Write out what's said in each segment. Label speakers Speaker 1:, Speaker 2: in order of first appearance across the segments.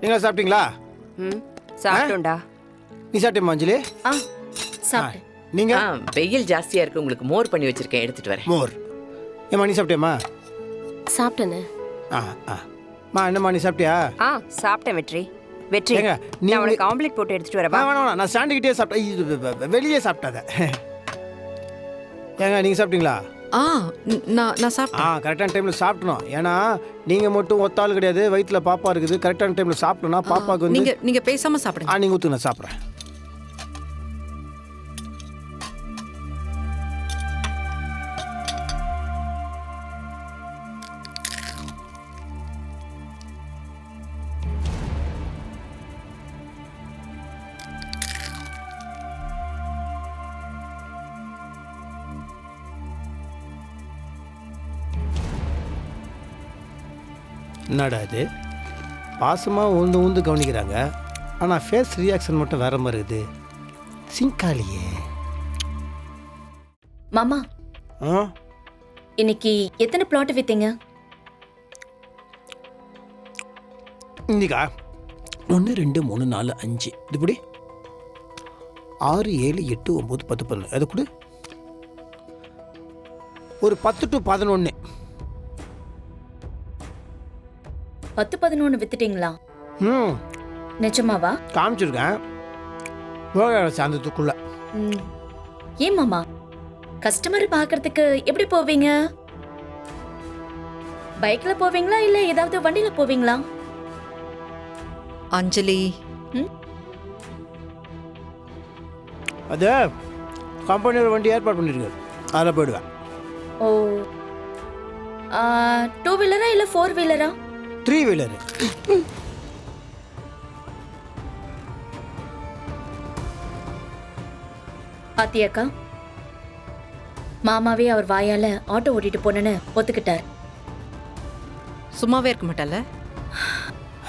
Speaker 1: நீங்க சாப்பிட்டீங்களா?
Speaker 2: ம் சாப்பிட்டோம்டா.
Speaker 1: நீ சாப்பிட்டியா அஞ்சலி?
Speaker 3: சாப்பிட்டேன்.
Speaker 1: நீங்க?
Speaker 4: வெயில் ஜாஸ்தியா இருக்கு, உங்களுக்கு மோர் பண்ணி வச்சிருக்கேன், எடுத்துட்டு வரேன்.
Speaker 1: மோர். ஏம்மா நீ சாப்பிட்டியாம்மா?
Speaker 3: சாப்பிட்டேனே.
Speaker 1: மா என்னம்மா நீ சாப்பிட்டியா?
Speaker 2: சாப்பிட்டேன் வெற்றி. வெற்றி
Speaker 1: ஏங்க,
Speaker 2: நான் உனக்கு ஆம்லெட் போட்டு எடுத்துட்டு வரவா?
Speaker 1: வேணாம், நான் ஸ்டாண்டுக்கிட்டே சாப்பிட்டேன், வெளியே சாப்பிட்டாத. ஏங்க நீங்கள் சாப்பிட்டீங்களா?
Speaker 5: நான் சாப்பிட்டேன்.
Speaker 1: கரெக்டான டைமில் சாப்பிடணும். ஏன்னா நீங்கள் மட்டும் ஒத்தாள் கிடையாது, வயிற்றில் பாப்பா இருக்குது. கரெக்டான டைமில் சாப்பிடணும். பாப்பாவுக்கு வந்து
Speaker 5: நீங்க பேசாம சாப்பிடுங்க.
Speaker 1: நீங்கள் ஊற்று, நான் சாப்பிட்றேன். என்னடா இது, பாசமாக ஊந்து கவனிக்கிறாங்க, ஆனால் ஃபேஸ் ரியாக்ஷன் மட்டும் வேற மாதிரி இருக்குது. சிங்காலியே.
Speaker 3: மாமா, இன்னைக்கு எத்தனை பிளாட் வித்தீங்க?
Speaker 1: இன்னைக்கா 1 2 3 4 5, இது இப்படி 6 7 8 9 10 11, அது கூட ஒரு 10 to 11.
Speaker 3: 10-11 வித்துட்டீங்களா? நிஜமாவா?
Speaker 1: காமிச்சிருக்கேன் சாயந்தரத்துக்குள்ள.
Speaker 3: ஏன் மாமா, கஸ்டமர் பார்க்கறதுக்கு எப்படி போவீங்க? பைக்ல போவீங்களா இல்ல ஏதாவது வண்டியில போவீங்களா?
Speaker 5: அஞ்சலி,
Speaker 1: அது கம்பெனியோட வண்டி ஏற்பாடு பண்ணிருக்கு, அதில் போயிடுவேன்.
Speaker 3: ஓ, 2 வீலரா இல்ல 4 வீலரா?
Speaker 1: 3 வீலரு.
Speaker 3: பாத்தியாக்கா, மாமாவே அவர் வாயால ஆட்டோ ஓட்டிட்டு போனேன்னு ஒத்துக்கிட்டார்.
Speaker 5: சும்மாவே இருக்க மாட்டல?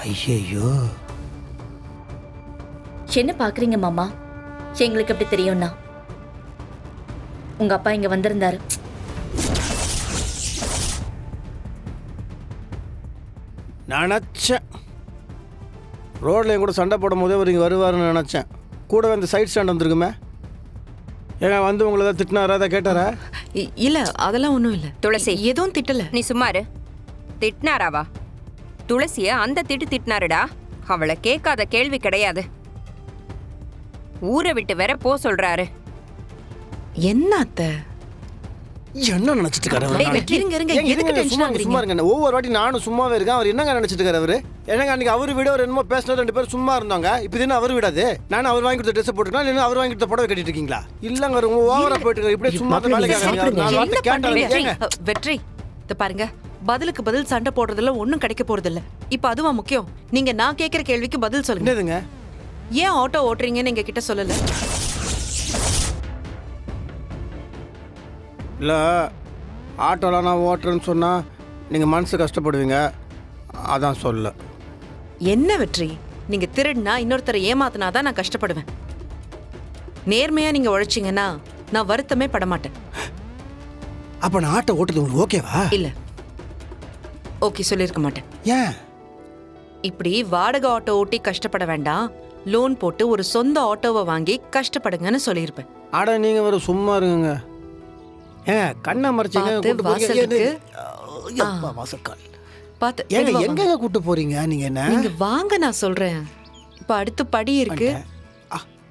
Speaker 1: ஐயோ,
Speaker 3: என்ன பாக்குறீங்க மாமா? எங்களுக்கு எப்படி தெரியும்னா, உங்க அப்பா இங்க வந்திருந்தாரு.
Speaker 1: நினச்சேன் ரோட்ல கூட சண்டை போடும் போதே அவர் இங்கே வருவாருன்னு நினச்சேன். கூடவே அந்த சைட் ஸ்டாண்ட் வந்துருக்குமே. ஏங்க வந்து உங்களை தான் திட்டினாரா, அதை கேட்டாரா?
Speaker 5: இல்ல, அதெல்லாம் ஒண்ணும் இல்ல.
Speaker 2: துளசி,
Speaker 5: எதுவும் திட்டல.
Speaker 2: நீ சும்மாரு. திட்டினாராவா? துளசிய அந்த திட்டினாருடா. அவளை கேட்காத கேள்வி கிடையாது. ஊரை விட்டு வேற போ சொல்றாரு.
Speaker 5: என்ன அத்தை?
Speaker 1: என்ன நினைச்சிட்டு சும்மா இருங்க. ஒவ்வொரு வாட்டி நானும் சும்மாவே இருக்கேன், அவர் என்னங்க நினைச்சிட்டு இருக்காரு அவரு? என்னங்க அன்னைக்கு அவர் வீடு அவர் என்னமோ பேசினா 2 பேரும் சும்மா இருந்தாங்க. இப்போ என்ன அவர் விடாது? நானும் அவர் வாங்கி கொடுத்த ட்ரெஸ் போட்டுக்கலாம், இல்லைன்னா அவர் வாங்கி கொடுத்த புடவை கட்டிட்டு இருக்கீங்களா? இல்லங்க, ஓவரா போயிட்டு இப்படியே சும்மா
Speaker 5: வெற்றி, இத பாருங்க, பதிலுக்கு பதில் சண்டை போடுறதுல ஒண்ணும் கிடைக்க போறது இல்ல. இப்ப அதுவா முக்கியம்? நீங்க நான் கேக்குற கேள்விக்கு பதில் சொல்லுங்க.
Speaker 1: என்னதுங்க?
Speaker 5: ஏன் ஆட்டோ ஓட்டுறீங்கன்னு எங்க கிட்ட சொல்லல?
Speaker 1: இல்லை, ஆட்டோலாம் நான் ஓட்டுறேன்னு சொன்னால் நீங்கள் மனசு கஷ்டப்படுவீங்க, அதான் சொல்ல.
Speaker 5: என்ன வெற்றி, நீங்க திருடுனா இன்னொருத்தரை ஏமாத்தினாதான் நான் கஷ்டப்படுவேன். நேர்மையா நீங்க உழைச்சிங்கன்னா நான் வருத்தமே படமாட்டேன்.
Speaker 1: அப்போ நான் ஆட்டோ ஓட்டுறது உங்களுக்கு ஓகேவா?
Speaker 5: இல்ல, ஓகே சொல்லியிருக்க மாட்டேன்.
Speaker 1: ஏன்?
Speaker 5: இப்படி வாடகை ஆட்டோ ஓட்டி கஷ்டப்பட வேண்டாம், லோன் போட்டு ஒரு சொந்த ஆட்டோவை வாங்கி கஷ்டப்படுங்கன்னு சொல்லியிருப்பேன்.
Speaker 1: ஆட நீங்கள் வேறு சும்மா இருங்க. ஏங்க கண்ணை மறைச்சிங்க, வாசக்கால்
Speaker 5: பார்த்து
Speaker 1: எங்க கூட்டு போறீங்க நீங்க? என்ன
Speaker 5: நீங்க வாங்க, நான் சொல்றேன். இப்ப அடுத்து படி இருக்கு,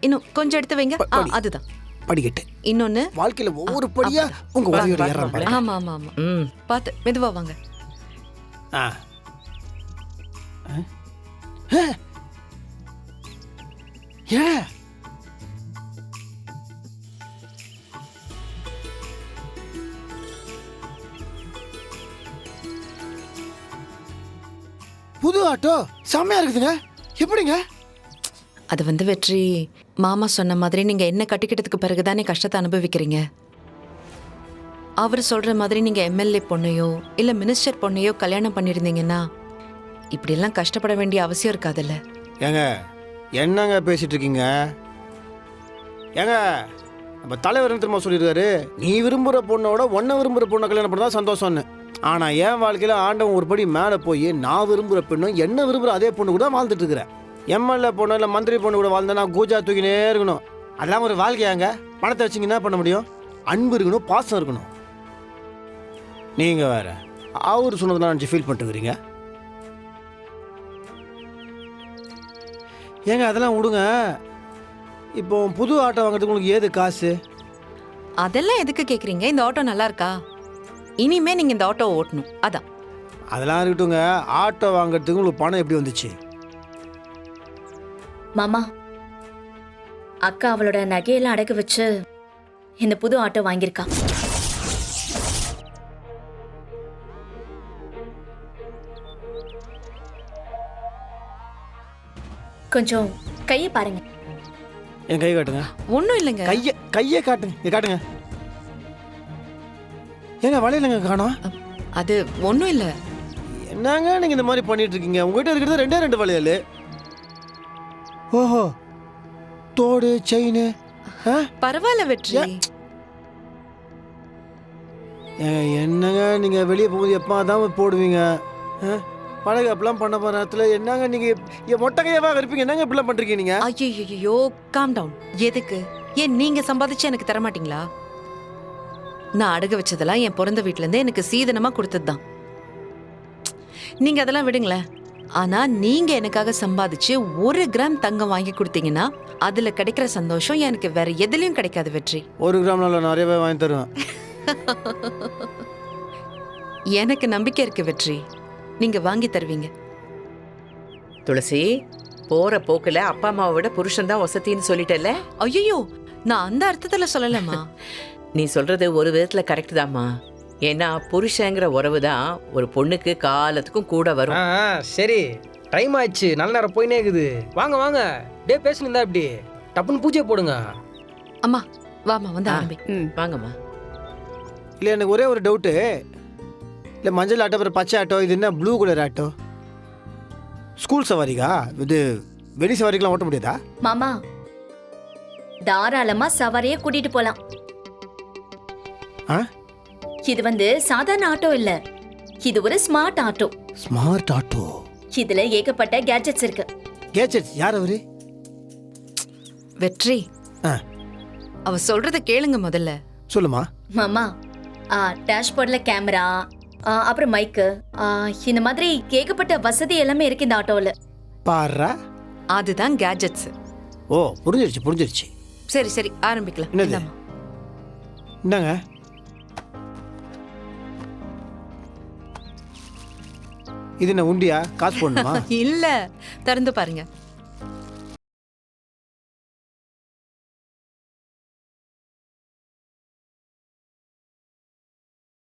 Speaker 5: இன்னும் கொஞ்சம் எடுத்து வைங்க. அதுதான்
Speaker 1: படிக்கட்டு.
Speaker 5: இன்னொன்னு,
Speaker 1: வாழ்க்கையில ஒவ்வொரு படியா உங்க உதவியோட ஏறறாங்க.
Speaker 5: ஆமா ஆமா ஆமா, பார்த்து மெதுவா வாங்க.
Speaker 1: ஏன் புது ஆட்டோ செம்மையா இருக்குதுங்க, எப்படிங்க?
Speaker 5: அது வந்து வெற்றி, மாமா சொன்ன மாதிரி நீங்க என்ன கட்டிக்கிட்டதுக்கு பிறகுதானே கஷ்டத்தை அனுபவிக்கிறீங்க. அவர் சொல்ற மாதிரி நீங்க எம்எல்ஏ பொண்ணையோ இல்ல மினிஸ்டர் பொண்ணையோ கல்யாணம் பண்ணிருந்தீங்கன்னா இப்படி எல்லாம் கஷ்டப்பட வேண்டிய அவசியம் இருக்காதுல்ல.
Speaker 1: ஏங்க என்னங்க பேசிட்டு இருக்கீங்க? ஏங்க நம்ம தலைவர் திரும்ப சொல்லியிருக்காரு, நீ விரும்புகிற பொண்ணோட ஒன்றை விரும்புகிற பொண்ணை கல்யாணம் பண்ணா சந்தோஷம்னு. ஆனால் என் வாழ்க்கையில் ஆண்டவன் ஒரு படி மேலே போய் நான் விரும்புகிற பெண்ணும் என்ன விரும்புகிற அதே பொண்ணு கூட வாழ்ந்துட்டு இருக்கிறேன். எம்எல்ஏ பொண்ணு இல்லை மந்திரி பொண்ணு கூட வாழ்ந்தா நான் கூஜா தூக்கினே இருக்கணும். அதெல்லாம் ஒரு வாழ்க்கையாங்க. பணத்தை வச்சுங்க என்ன பண்ண முடியும்? அன்பு இருக்கணும், பாசம் இருக்கணும். நீங்கள் வேற அவர் சொன்னதெல்லாம் நினச்சி ஃபீல் பண்ணிட்டுக்கிறீங்க. ஏங்க அதெல்லாம் விடுங்க. இப்போ புது ஆட்டோ வாங்குறதுக்கு உங்களுக்கு ஏது காசு?
Speaker 5: அதெல்லாம் எதுக்கு கேக்குறீங்க? இந்த ஆட்டோ நல்லா இருக்கா? இனிமே நீங்க இந்த ஆட்டோ ஓட்டணும். அதான்.
Speaker 1: அதெல்லாம் இருக்கட்டுங்க. ஆட்டோ வாங்குறதுக்கு உங்களுக்கு பணம் எப்படி வந்துச்சு?
Speaker 3: மாமா, அக்கா அவளோட நகையெல்லாம் அடகு வச்சு இந்த புது ஆட்டோ வாங்கியிருக்கா. கொஞ்சம் கையை பாருங்க.
Speaker 1: என் கை காட்டுங்க.
Speaker 5: ஒன்றும் இல்லைங்க.
Speaker 1: கையை காட்டுங்க. காட்டுங்க. ஏங்க வளையலங்க காணோம்?
Speaker 5: அது ஒன்றும் இல்லை.
Speaker 1: என்னங்க நீங்கள் இந்த மாதிரி பண்ணிட்டு இருக்கீங்க? உங்ககிட்ட இருக்கிறது ரெண்டு வளையல். ஓஹோ, தோடு செயின்.
Speaker 5: பரவாயில்ல வெற்றி.
Speaker 1: என்னங்க நீங்கள் வெளியே போகும்போது எப்போ தான் போடுவீங்க? பழகு அப்பெல்லாம் பண்ண போகிற நேரத்தில் என்னங்க நீங்கள் மொட்டை கையாவாக இருப்பீங்க. என்னங்க இப்படிலாம் பண்ணுறீங்க நீங்கள்?
Speaker 5: ஐயோ காம் டவுன். எதுக்கு? ஏன் நீங்க சம்பாதிச்சு எனக்கு தர மாட்டீங்களா? நான் அடகு வச்சதெல்லாம் என் பிறந்த வீட்டுல இருந்து எனக்கு சீதனமா கொடுத்ததுதான். நீங்க அதெல்லாம் விடுங்களேன். ஆனா நீங்க எனக்காக சம்பாதிச்சு 1 கிராம் தங்கம் வாங்கி கொடுத்தீங்கன்னா அதுல கிடைக்கிற சந்தோஷம் எனக்கு வேற எதுலயும் கிடைக்காது வெற்றி.
Speaker 1: 1 கிராம்ல நிறையவே வாங்கி தருவேன்.
Speaker 5: எனக்கு நம்பிக்கை இருக்கு வெற்றி, நீங்க வாங்கி தருவீங்க.
Speaker 4: துளசி, போற போக்குல அப்பா அம்மாவை விட புருஷன் தான் வசதின்னு சொல்லிட்டல.
Speaker 5: ஐயோ, நான் அந்த அர்த்தத்துல சொல்லலம்மா.
Speaker 4: நீ சொல்றது ஒரு விதத்துல கரெக்ட் தாம்மா. ஏன்னா புருஷங்கிற உறவு தான் ஒரு பொண்ணுக்கு காலத்துக்கும் கூட வரும்.
Speaker 6: சரி, டைம் ஆயிடுச்சு. நல்ல நேரம் போயினே இருக்குது. வாங்க வாங்க, டே பேசுனீங்க இப்படி டப்புன்னு பூஜை போடுங்க.
Speaker 5: அம்மா வாமா, வந்து ஆரம்பி.
Speaker 4: வாங்கம்மா.
Speaker 1: இல்லை, எனக்கு ஒரே ஒரு டவுட்டு. இல்லை, மஞ்சள் ஆட்டோ அப்புறம் பச்சை ஆட்டோ, இது என்ன ப்ளூ கலர் ஆட்டோ? ஸ்கூல் சவாரிக்கா இது? வெளி சவாரிக்கெலாம் ஓட்ட முடியாதா?
Speaker 3: மாமா, தாராளமா சவாரியே கூட்டிட்டு போலாம்.
Speaker 1: ஆ,
Speaker 3: இது சாதாரண ஆட்டோ இல்ல, இது ஒரு ஸ்மார்ட் ஆட்டோ.
Speaker 1: Smart auto.
Speaker 3: இதுல ஏகப்பட்ட கேட்ஜெட்ஸ் இருக்கு.
Speaker 1: கேட்ஜெட்ஸ்? யார் அவரு?
Speaker 5: வெற்றி, அவ சொல்றத கேளுங்க முதல்ல.
Speaker 1: சொல்லுமா.
Speaker 3: மாமா, டேஷ்போர்ட்ல கேமரா, அப்புறம் மைக்கு, இந்த மாதிரி ஏகப்பட்ட வசதி எல்லாமே இருக்கு இந்த ஆட்டோல.
Speaker 1: பாருடா,
Speaker 5: அதுதான் கேட்ஜெட்ஸ்.
Speaker 1: ஓ, புரிஞ்சிருச்சு.
Speaker 5: சரி சரி, ஆரம்பிக்கலாம்.
Speaker 1: என்னது?
Speaker 5: இந்தாம்மா.
Speaker 1: என்னங்க இது? என்ன உண்டியா? காசு போடணுமா?
Speaker 5: இல்ல, திறந்து பாருங்க.